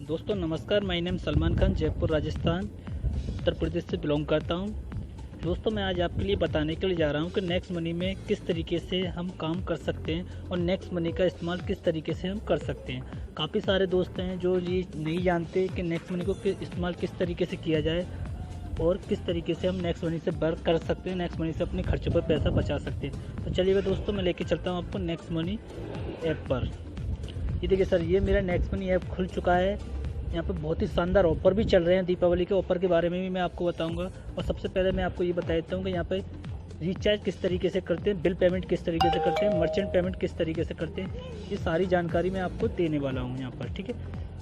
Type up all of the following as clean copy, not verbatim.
दोस्तों नमस्कार, my name Salman Khan, Jaipur Rajasthan Uttar Pradesh से बिलोंग करता हूं। दोस्तों मैं आज आपके लिए बताने के लिए जा रहा हूं कि नेक्स्ट मनी में किस तरीके से हम काम कर सकते हैं और नेक्स्ट मनी का इस्तेमाल किस तरीके से हम कर सकते हैं। काफ़ी सारे दोस्त हैं जो ये नहीं जानते कि नेक्स्ट मनी को इस्तेमाल किस तरीके से किया जाए और किस तरीके से हम नेक्स्ट मनी से वर्क कर सकते हैं, नेक्स्ट मनी से अपने खर्चे पर पैसा बचा सकते हैं। तो चलिए दोस्तों मैं लेके चलता हूँ आपको नेक्स्ट मनी ऐप पर। ये देखिए सर, ये मेरा नेक्स्ट मनी ऐप खुल चुका है। यहाँ पे बहुत ही शानदार ऑफ़र भी चल रहे हैं। दीपावली के ऑफ़र के बारे में भी मैं आपको बताऊंगा। और सबसे पहले मैं आपको ये बता देता हूँ कि यहाँ पे रिचार्ज किस तरीके से करते हैं, बिल पेमेंट किस तरीके से करते हैं, मर्चेंट पेमेंट किस तरीके से करते हैं, ये सारी जानकारी मैं आपको देने वाला हूँ यहाँ पर। ठीक है,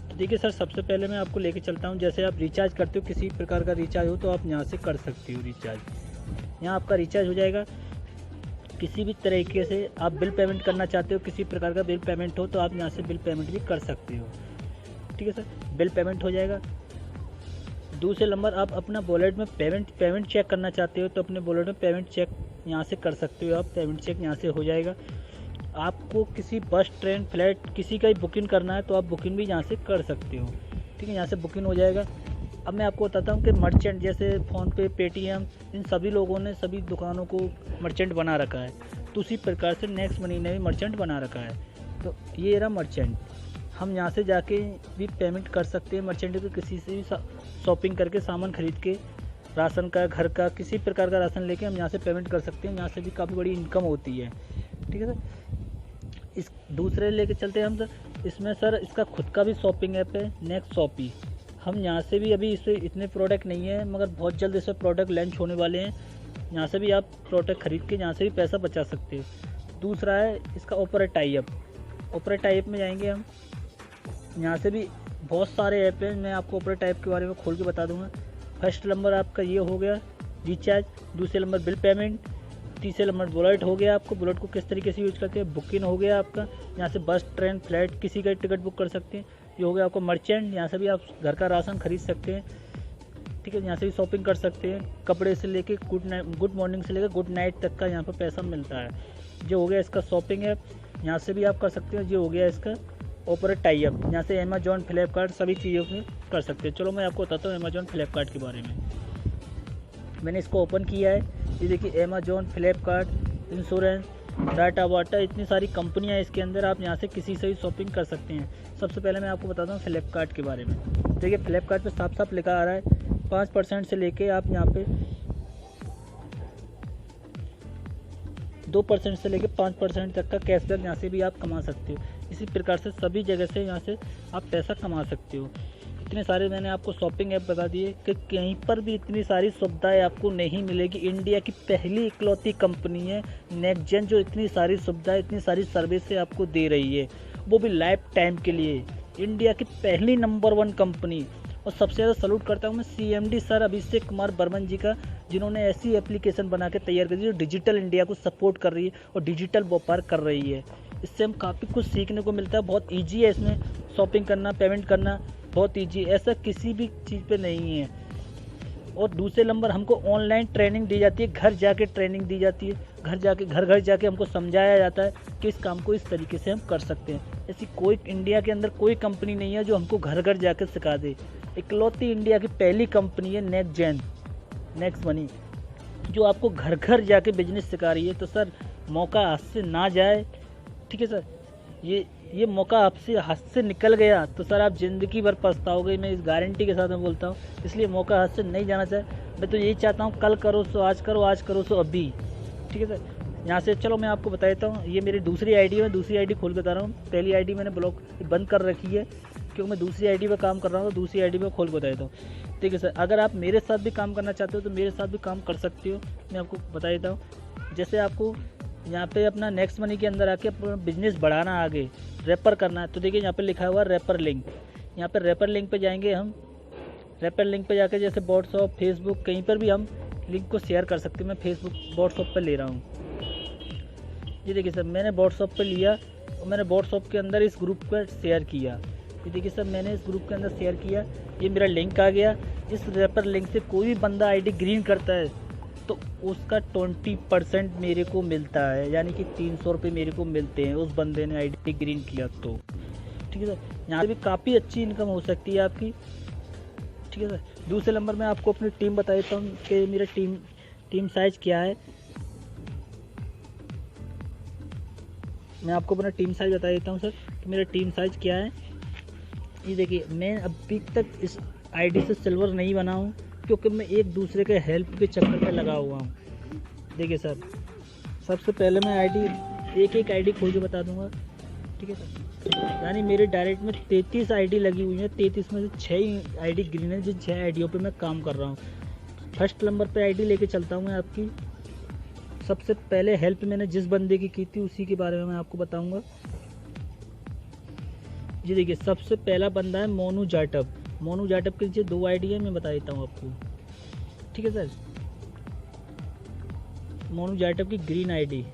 तो देखिए सर, सबसे पहले मैं आपको लेके चलता हूँ। जैसे आप रिचार्ज करते हो, किसी प्रकार का रिचार्ज हो तो आप यहाँ से कर सकते हो रिचार्ज। यहाँ आपका रिचार्ज हो जाएगा। किसी भी तरीके से आप बिल पेमेंट करना चाहते हो, किसी प्रकार का बिल पेमेंट हो तो आप यहाँ से बिल पेमेंट भी कर सकते हो। ठीक है सर, बिल पेमेंट हो जाएगा। दूसरे नंबर, आप अपना वॉलेट में पेमेंट चेक करना चाहते हो तो अपने वॉलेट में पेमेंट चेक यहाँ से कर सकते हो। आप पेमेंट चेक यहाँ से हो जाएगा। आपको किसी बस, ट्रेन, फ्लाइट किसी का ही बुकिंग करना है तो आप बुकिंग भी यहाँ से कर सकते हो। ठीक है, यहाँ से बुकिंग हो जाएगा। अब मैं आपको बताता हूँ कि मर्चेंट जैसे फ़ोनपे, पेटीएम, इन सभी लोगों ने सभी दुकानों को मर्चेंट बना रखा है। तो उसी प्रकार से नेक्स्ट मनी ने भी मर्चेंट बना रखा है। तो ये रहा मर्चेंट। हम यहाँ से जाके भी पेमेंट कर सकते हैं मर्चेंट को। किसी से भी शॉपिंग करके, सामान खरीद के, राशन का, घर का, किसी प्रकार का राशन लेके हम यहाँ से पेमेंट कर सकते हैं। यहाँ से भी काफ़ी बड़ी इनकम होती है। ठीक है सर, इस दूसरे लेके चलते हैं हम सर। इसमें सर इसका खुद का भी शॉपिंग ऐप है, नेक्स्ट शॉपी। हम यहाँ से भी, अभी इससे इतने प्रोडक्ट नहीं है मगर बहुत जल्द इससे प्रोडक्ट लॉन्च होने वाले हैं। यहाँ से भी आप प्रोडक्ट खरीद के यहाँ से भी पैसा बचा सकते हो। दूसरा है इसका offer tie up. Offer tie up में जाएंगे हम। यहाँ से भी बहुत सारे ऐप हैं, मैं आपको ऑफर टाइप के बारे में खोल के बता दूंगा। फर्स्ट नंबर आपका ये हो गया रिचार्ज, दूसरे नंबर बिल पेमेंट, तीसरे नंबर वॉलेट हो गया। आपको वॉलेट को किस तरीके से यूज करते हैं, बुकिंग हो गया आपका। यहाँ से बस, ट्रेन, फ्लाइट किसी का टिकट बुक कर सकते हैं। ये हो गया आपको मर्चेंट, यहाँ से भी आप घर का राशन खरीद सकते हैं। ठीक है, यहाँ से भी शॉपिंग कर सकते हैं। कपड़े से लेके गुड मॉर्निंग से लेकर गुड नाइट तक का यहाँ पर पैसा मिलता है। जो हो गया इसका शॉपिंग ऐप, यहाँ से भी आप कर सकते हो। जो हो गया इसका ऑफर टाई अप, यहाँ से अमेजॉन, फ्लिपकार्ट सभी चीज़ों में कर सकते हैं। चलो मैं आपको बताता हूँ अमेजॉन, फ्लिपकार्ट के बारे में। मैंने इसको ओपन किया है। ये देखिए अमेजॉन, फ्लिपकार्ट, इंश्योरेंस, डाटा वाटा, इतनी सारी कंपनियाँ हैं इसके अंदर। आप यहाँ से किसी से भी शॉपिंग कर सकते हैं। सबसे पहले मैं आपको बताता हूँ फ्लिपकार्ट के बारे में। देखिए फ्लिपकार्ट पे साफ साफ लिखा आ रहा है 5% से लेके आप यहाँ पे 2% से लेकर 5% तक का कैशबैक यहाँ से भी आप कमा सकते हो। इसी प्रकार से सभी जगह से यहाँ से आप पैसा कमा सकते हो। इतने सारे मैंने आपको शॉपिंग ऐप बता दिए कि कहीं पर भी इतनी सारी सुविधाएं आपको नहीं मिलेगी। इंडिया की पहली इकलौती कंपनी है नेक्स्ट जो इतनी सारी सुविधाएं, इतनी सारी सर्विसेज आपको दे रही है, वो भी लाइफ टाइम के लिए। इंडिया की पहली नंबर 1 कंपनी। और सबसे ज़्यादा सल्यूट करता हूँ मैं CMD सर अभिषेक कुमार बर्मन जी का, जिन्होंने ऐसी एप्लीकेशन बना के तैयार कर दी जो डिजिटल इंडिया को सपोर्ट कर रही है और डिजिटल व्यापार कर रही है। इससे हम काफ़ी कुछ सीखने को मिलता है। बहुत ईजी है इसमें शॉपिंग करना, पेमेंट करना बहुत ईजी है, ऐसा किसी भी चीज़ पे नहीं है। और दूसरे नंबर हमको ऑनलाइन ट्रेनिंग दी जाती है, घर जाके ट्रेनिंग दी जाती है। घर जाके हमको समझाया जाता है कि इस काम को इस तरीके से हम कर सकते हैं। ऐसी कोई इंडिया के अंदर कोई कंपनी नहीं है जो हमको घर घर जाके सिखा दे। इकलौती इंडिया की पहली कंपनी है नेक्स्ट मनी, जो आपको घर घर जाके बिजनेस सिखा रही है। तो सर मौका हाथ से ना जाए। ठीक है सर, ये मौका आपसे हाथ से निकल गया तो सर आप ज़िंदगी भर पछताओगे। मैं इस गारंटी के साथ मैं बोलता हूँ। इसलिए मौका हाथ से नहीं जाना चाहिए। मैं तो यही चाहता हूँ कल करो सो आज करो, आज करो सो अभी। ठीक है सर, यहाँ से चलो मैं आपको बता देता हूँ। ये मेरी दूसरी आईडी है, मैं दूसरी आईडी खोल के बता रहा हूँ। पहली आईडी मैंने ब्लॉक बंद कर रखी है क्योंकि मैं दूसरी आईडी पर काम कर रहा हूँ, तो दूसरी आईडी पर खोल के बता देता हूँ। ठीक है सर, अगर आप मेरे साथ भी काम करना चाहते हो तो मेरे साथ भी काम कर सकते हो। मैं आपको बता देता हूँ। जैसे आपको यहाँ पे अपना नेक्स्ट मनी के अंदर आके अपना बिजनेस बढ़ाना, आगे रेफर करना है, तो देखिए यहाँ पे लिखा हुआ रेफर लिंक। यहाँ पे रेफर लिंक पे जाएंगे हम। रेफर लिंक पे जाके जैसे व्हाट्सअप, फेसबुक, कहीं पर भी हम लिंक को शेयर कर सकते हैं। मैं फेसबुक, व्हाट्सअप पर ले रहा हूँ। ये देखिए सर, मैंने व्हाट्सअप पर लिया और मैंने व्हाट्सअप के अंदर इस ग्रुप पर शेयर किया। ये देखिए सर, मैंने इस ग्रुप के अंदर शेयर किया, ये मेरा लिंक आ गया। इस रेफर लिंक से कोई भी बंदा आईडी ग्रीन करता है तो उसका 20% मेरे को मिलता है, यानी कि 300 रुपये मेरे को मिलते हैं उस बंदे ने आईडी ग्रीन किया तो। ठीक है सर, यहाँ भी काफ़ी अच्छी इनकम हो सकती है आपकी। ठीक है सर। दूसरे नंबर में आपको अपनी टीम बता देता हूँ कि मेरा टीम साइज क्या है। मैं आपको अपना टीम साइज बता देता हूँ सर कि मेरा टीम साइज क्या है। ये देखिए, मैं अभी तक इस आईडी से सिल्वर नहीं बना हूँ क्योंकि मैं एक दूसरे के हेल्प के चक्कर में लगा हुआ हूँ। देखिए सर, सबसे पहले मैं एक आईडी खोल के बता दूंगा। ठीक है सर। यानी मेरे डायरेक्ट में 33 आईडी लगी हुई है। 33 में से 6 आईडी ग्रीन है, जिन 6 आईडियों पे मैं काम कर रहा हूँ। फर्स्ट नंबर पे आईडी लेके चलता हूँ मैं आपकी। सबसे पहले हेल्प मैंने जिस बंदे की थी उसी के बारे में मैं आपको बताऊंगा। जी देखिए, सबसे पहला बंदा है मोनू जाटव। मोनू जाटव के नीचे 2 आईडी है, मैं बता देता हूँ आपको। ठीक है सर। मोनू जाटव की ग्रीन आईडी।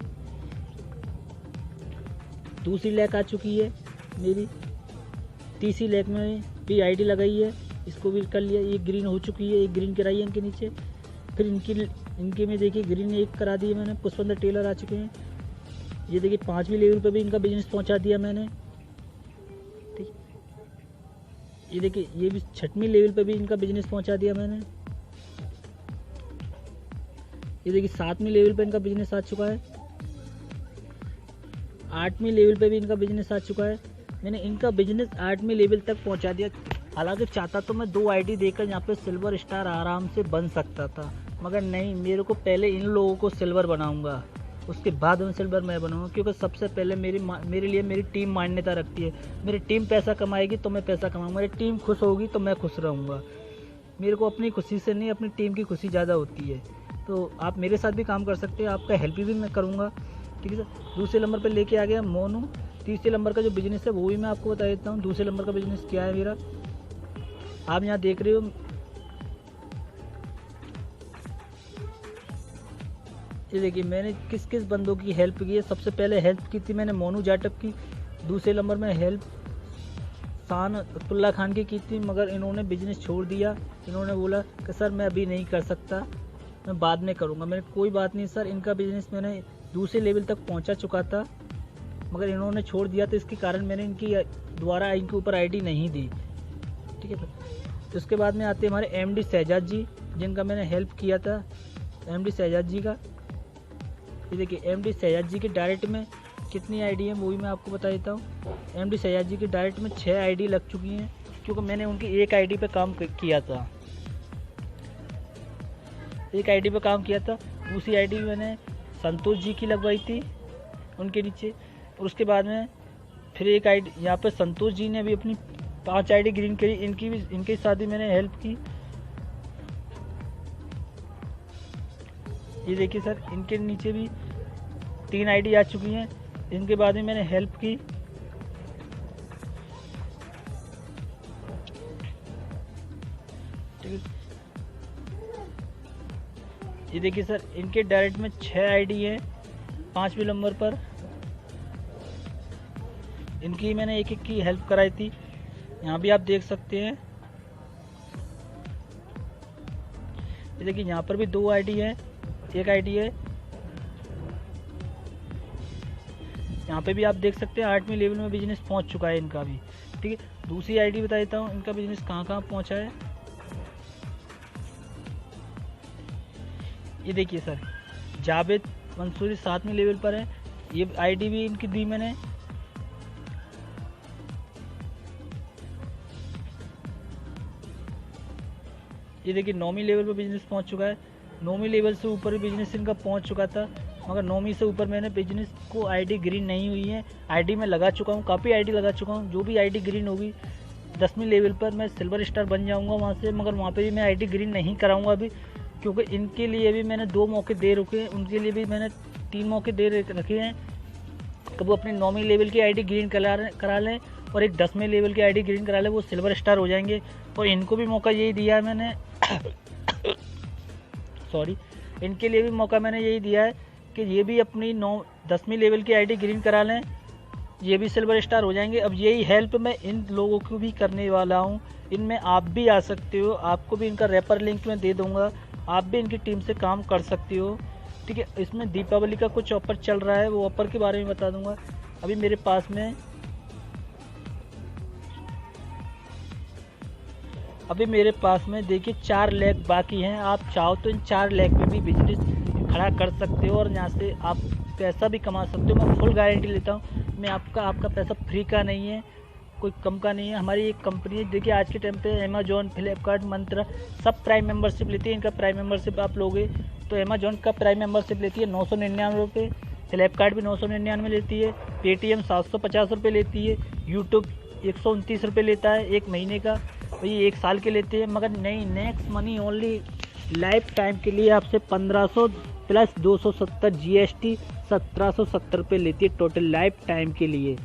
दूसरी लैक आ चुकी है मेरी। तीसरी लैक में भी आईडी लगाई है, इसको भी कर लिया। ये ग्रीन हो चुकी है, एक ग्रीन कराई है इनके नीचे। फिर इनके में देखिए ग्रीन एक करा दी है मैंने। पुष्पेंद्र टेलर आ चुके हैं। ये देखिए 5वीं लेवल पे भी इनका बिजनेस पहुंचा दिया मैंने। ठीक, ये देखिए ये भी 6वीं लेवल पे भी इनका बिजनेस पहुंचा दिया मैंने। ये देखिए 7वीं लेवल पे इनका बिजनेस आ चुका है। 8वीं लेवल पे भी इनका बिजनेस आ चुका है। मैंने इनका बिजनेस 8वीं लेवल तक पहुंचा दिया। हालांकि चाहता तो मैं 2 आईडी देकर यहाँ पे सिल्वर स्टार आराम से बन सकता था, मगर नहीं, मेरे को पहले इन लोगों को सिल्वर बनाऊंगा, उसके बाद में सिल्वर मैं बनाऊंगा। क्योंकि सबसे पहले मेरे लिए मेरी टीम मान्यता रखती है। मेरी टीम पैसा कमाएगी तो मैं पैसा कमाऊँगा, मेरी टीम खुश होगी तो मैं खुश रहूँगा। मेरे को अपनी खुशी से नहीं, अपनी टीम की खुशी ज़्यादा होती है। तो आप मेरे साथ भी काम कर सकते हैं, आपका हेल्प भी मैं करूँगा। ठीक है सर। दूसरे नंबर पर लेके आ गया मोनू। तीसरे नंबर का जो बिजनेस है वो भी मैं आपको बता देता हूँ। दूसरे नंबर का बिजनेस क्या है मेरा, आप यहाँ देख रहे हो। ये देखिए मैंने किस किस बंदों की हेल्प की है। सबसे पहले हेल्प की थी मैंने मोनू जाटव की। दूसरे नंबर में हेल्प शान अब्दुल्ला खान की थी, मगर इन्होंने बिजनेस छोड़ दिया। इन्होंने बोला कि सर मैं अभी नहीं कर सकता, मैं बाद में करूँगा। मैंने कोई बात नहीं सर, इनका बिजनेस मैंने दूसरे लेवल तक पहुँचा चुका था, मगर इन्होंने छोड़ दिया, तो इसके कारण मैंने दोबारा इनके ऊपर आईडी नहीं दी। ठीक है सर। तो उसके बाद में आते हैं हमारे एमडी शहजाद जी, जिनका मैंने हेल्प किया था। एमडी शहजाद जी का, ये देखिए एमडी शहजाद जी के डायरेक्ट में कितनी आईडी है वो भी मैं आपको बता देता हूँ। एमडी शहजाद जी की डायरेक्ट में 6 आईडी लग चुकी हैं, क्योंकि मैंने उनकी एक आईडी पे काम किया था। एक आईडी पे काम किया था। दूसरी आईडी मैंने संतोष जी की लगवाई थी उनके नीचे। और उसके बाद में फिर एक आईडी यहाँ पे संतोष जी ने भी अपनी 5 आईडी ग्रीन करी, इनके साथ भी मैंने हेल्प की। ये देखिए सर, इनके नीचे भी 3 आईडी आ चुकी हैं, इनके बाद में मैंने हेल्प की। ठीक है। ये देखिए सर, इनके डायरेक्ट में 6 आईडी है। 5वें नंबर पर इनकी मैंने एक की हेल्प कराई थी। यहाँ भी आप देख सकते हैं। ये देखिए यहाँ पर भी 2 आईडी है, एक आईडी है। यहाँ पे भी आप देख सकते हैं 8वीं लेवल में बिजनेस पहुँच चुका है इनका भी। ठीक है। दूसरी आईडी बता देता हूँ इनका बिजनेस कहाँ कहाँ पहुँचा है। ये देखिए सर, जावेद मंसूरी 7वीं लेवल पर है। ये आईडी भी इनकी दी मैंने। ये देखिए 9वीं लेवल पर बिजनेस पहुंच चुका है। 9वीं लेवल से ऊपर भी बिजनेस इनका पहुंच चुका था, मगर 9वीं से ऊपर मैंने बिजनेस को आईडी ग्रीन नहीं हुई है। आईडी में लगा चुका हूं, काफ़ी आईडी लगा चुका हूं। जो भी आईडी ग्रीन होगी 10वीं लेवल पर मैं सिल्वर स्टार बन जाऊंगा वहां से, मगर वहां पे भी मैं आईडी ग्रीन नहीं कराऊंगा अभी, क्योंकि इनके लिए भी मैंने 2 मौके दे रखे हैं। उनके लिए भी मैंने 3 मौके दे रखे हैं कि वो अपनी 9वीं लेवल की आईडी ग्रीन करा लें और एक 10वें लेवल की आईडी ग्रीन करा लें, वो सिल्वर स्टार हो जाएंगे। और इनको भी मौका यही दिया है मैंने सॉरी, इनके लिए भी मौका मैंने यही दिया है कि ये भी अपनी 10वीं लेवल की आईडी ग्रीन करा लें, ये भी सिल्वर स्टार हो जाएंगे। अब यही हेल्प मैं इन लोगों को भी करने वाला हूँ। इनमें आप भी आ सकते हो, आपको भी इनका रेफर लिंक मैं दे दूँगा, आप भी इनकी टीम से काम कर सकते हो। ठीक है। इसमें दीपावली का कुछ ऑफर चल रहा है, वो ऑफर के बारे में बता दूँगा। अभी मेरे पास में अभी मेरे पास में देखिए 4 लाख बाकी हैं। आप चाहो तो इन 4 लाख में भी बिजनेस खड़ा कर सकते हो और यहाँ से आप पैसा भी कमा सकते हो। मैं फुल गारंटी लेता हूँ। मैं आपका पैसा फ्री का नहीं है, कोई कम का नहीं है। हमारी एक कंपनी है, देखिए आज के टाइम पे अमेजोन, फ्लिपकार्ट, मंत्रा सब प्राइम मेंबरशिप लेती है। इनका प्राइम मेंबरशिप आप लोगे तो अमेजोन का प्राइम मेंबरशिप लेती है 999 रुपये, फ्लिपकार्ट भी 999 लेती है, पेटीएम 750 रुपये लेती है, यूट्यूब 129 रुपये लेता है एक महीने का, वही 1 साल के लेते हैं। मगर नहीं, next money only life time के लिए आपसे 1500 प्लस 270 GST 1770 रुपये लेती है टोटल लाइफ टाइम के लिए।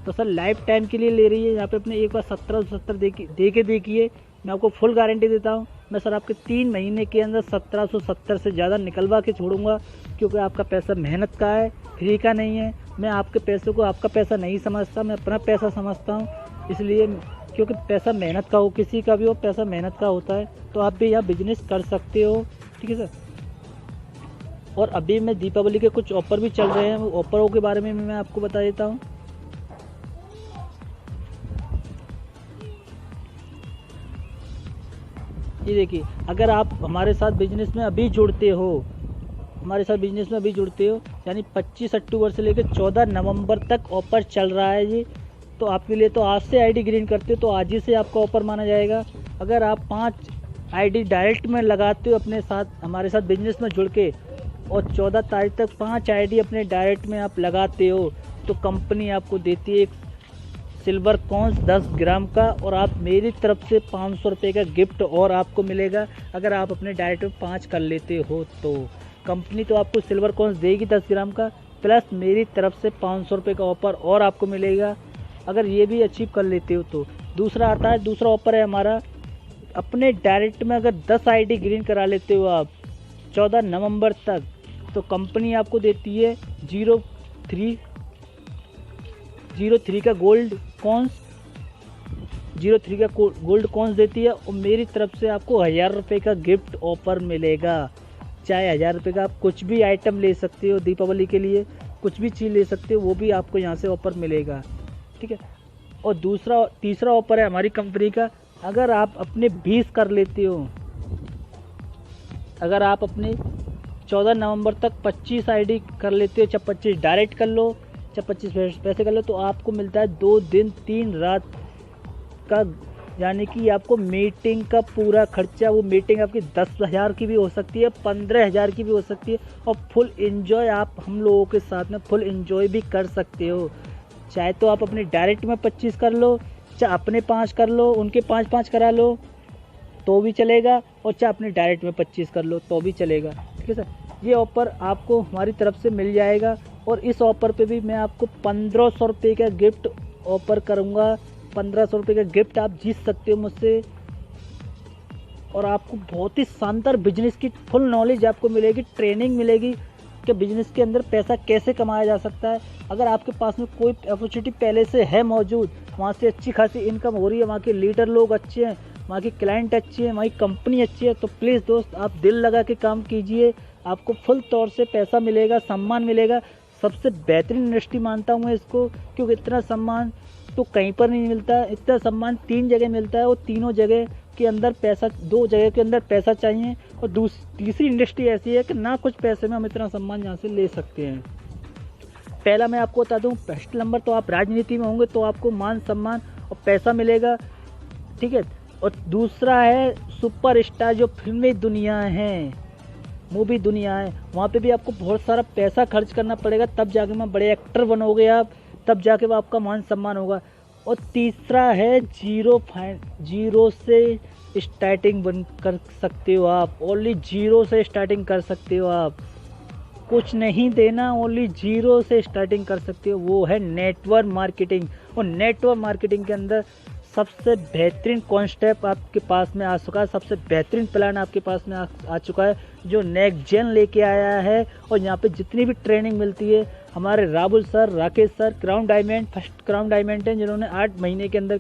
तो सर लाइफ टाइम के लिए ले रही है, यहाँ पे अपने एक बार 1770 दे के देखिए। मैं आपको फुल गारंटी देता हूँ। मैं सर आपके 3 महीने के अंदर 1770 से ज़्यादा निकलवा के छोड़ूंगा, क्योंकि आपका पैसा मेहनत का है, फ्री का नहीं है। मैं आपके पैसे को आपका पैसा नहीं समझता, मैं अपना पैसा समझता हूँ। इसलिए क्योंकि पैसा मेहनत का हो, किसी का भी हो, पैसा मेहनत का होता है। तो आप भी यहाँ बिजनेस कर सकते हो, ठीक है सर। और अभी मैं दीपावली के कुछ ऑफर भी चल रहे हैं, वो ऑफरों के बारे में मैं आपको बता देता हूँ। ये देखिए, अगर आप हमारे साथ बिजनेस में अभी जुड़ते हो, यानी 25 अक्टूबर से लेकर 14 नवंबर तक ऑफर चल रहा है जी। तो आपके लिए तो आज से आईडी ग्रीन करते हो तो आज ही से आपका ऑफर माना जाएगा। अगर आप 5 आईडी डायरेक्ट में लगाते हो अपने साथ, हमारे साथ बिजनेस में जुड़ के, और 14 तारीख तक 5 आईडी अपने डायरेक्ट में आप लगाते हो, तो कंपनी आपको देती है एक सिल्वर कॉइन्स 10 ग्राम का, और आप मेरी तरफ से 500 रुपये का गिफ्ट और आपको मिलेगा। अगर आप अपने डायरेक्ट में 5 कर लेते हो तो कंपनी तो आपको सिल्वर कॉइन्स देगी 10 ग्राम का, प्लस मेरी तरफ से 500 रुपये का ऑफर और आपको मिलेगा, अगर ये भी अचीव कर लेते हो तो। दूसरा आता है, दूसरा ऑफर है हमारा, अपने डायरेक्ट में अगर 10 आईडी ग्रीन करा लेते हो आप 14 नवंबर तक, तो कंपनी आपको देती है 03 का गोल्ड कॉइन्स देती है, और मेरी तरफ से आपको 1000 रुपये का गिफ्ट ऑफर मिलेगा। चाहे 1000 रुपये का आप कुछ भी आइटम ले सकते हो, दीपावली के लिए कुछ भी चीज़ ले सकते हो, वो भी आपको यहाँ से ऑफर मिलेगा, ठीक है। और तीसरा ऑफर है हमारी कंपनी का, अगर आप अपने 20 कर लेते हो, अगर आप अपने 14 नवंबर तक 25 आईडी कर लेते हो, चाहे 25 डायरेक्ट कर लो, चाहे 25 पैसे कर लो, तो आपको मिलता है 2 दिन 3 रात का, यानी कि आपको मीटिंग का पूरा खर्चा, वो मीटिंग आपकी 10,000 की भी हो सकती है, 15,000 की भी हो सकती है, और फुल एंजॉय आप हम लोगों के साथ में फुल एंजॉय भी कर सकते हो। चाहे तो आप अपने डायरेक्ट में 25 कर लो, चाहे अपने 5 कर लो, उनके 5-5 करा लो तो भी चलेगा, और चाहे अपने डायरेक्ट में 25 कर लो तो भी चलेगा, ठीक है सर। ये ऑफ़र आपको हमारी तरफ से मिल जाएगा, और इस ऑफ़र पे भी मैं आपको 1500 रुपये का गिफ्ट ऑफ़र करूँगा। 1500 रुपये का गिफ्ट आप जीत सकते हो मुझसे, और आपको बहुत ही शानदार बिजनेस की फुल नॉलेज आपको मिलेगी, ट्रेनिंग मिलेगी कि बिजनेस के अंदर पैसा कैसे कमाया जा सकता है। अगर आपके पास में कोई अपॉर्चुनिटी पहले से है मौजूद, वहाँ से अच्छी खासी इनकम हो रही है, वहाँ के लीडर लोग अच्छे हैं, वहाँ की क्लाइंट अच्छी है, वहाँ की कंपनी अच्छी है, तो प्लीज़ दोस्त आप दिल लगा के काम कीजिए, आपको फुल तौर से पैसा मिलेगा, सम्मान मिलेगा। सबसे बेहतरीन इंडस्ट्री मानता हूँ मैं इसको, क्योंकि इतना सम्मान तो कहीं पर नहीं मिलता। इतना सम्मान 3 जगह मिलता है, और तीनों जगह के अंदर पैसा, 2 जगह के अंदर पैसा चाहिए, और तीसरी इंडस्ट्री ऐसी है कि ना कुछ पैसे में हम इतना सम्मान यहाँ से ले सकते हैं। पहला मैं आपको बता दूँ, फर्स्ट नंबर तो आप राजनीति में होंगे तो आपको मान सम्मान और पैसा मिलेगा, ठीक है। और दूसरा है सुपरस्टार, जो फिल्मी दुनिया है, मूवी दुनिया है, वहाँ पे भी आपको बहुत सारा पैसा खर्च करना पड़ेगा, तब जाके मैं बड़े एक्टर बनोगे आप, तब जाके वो आपका मान सम्मान होगा। और तीसरा है जीरो से स्टार्टिंग बन कर सकते हो आप, ओनली जीरो से स्टार्टिंग कर सकते हो आप, कुछ नहीं देना, ओनली जीरो से स्टार्टिंग कर सकते हो, वो है नेटवर्क मार्केटिंग। और नेटवर्क मार्केटिंग के अंदर सबसे बेहतरीन कॉन्सेप्ट आपके पास में आ चुका है, सबसे बेहतरीन प्लान आपके पास में आ चुका है, जो नेक्स्ट जेन लेके आया है। और यहाँ पे जितनी भी ट्रेनिंग मिलती है, हमारे Rahul sir, Rakesh sir, first crown diamond हैं, जिन्होंने 8 महीने के अंदर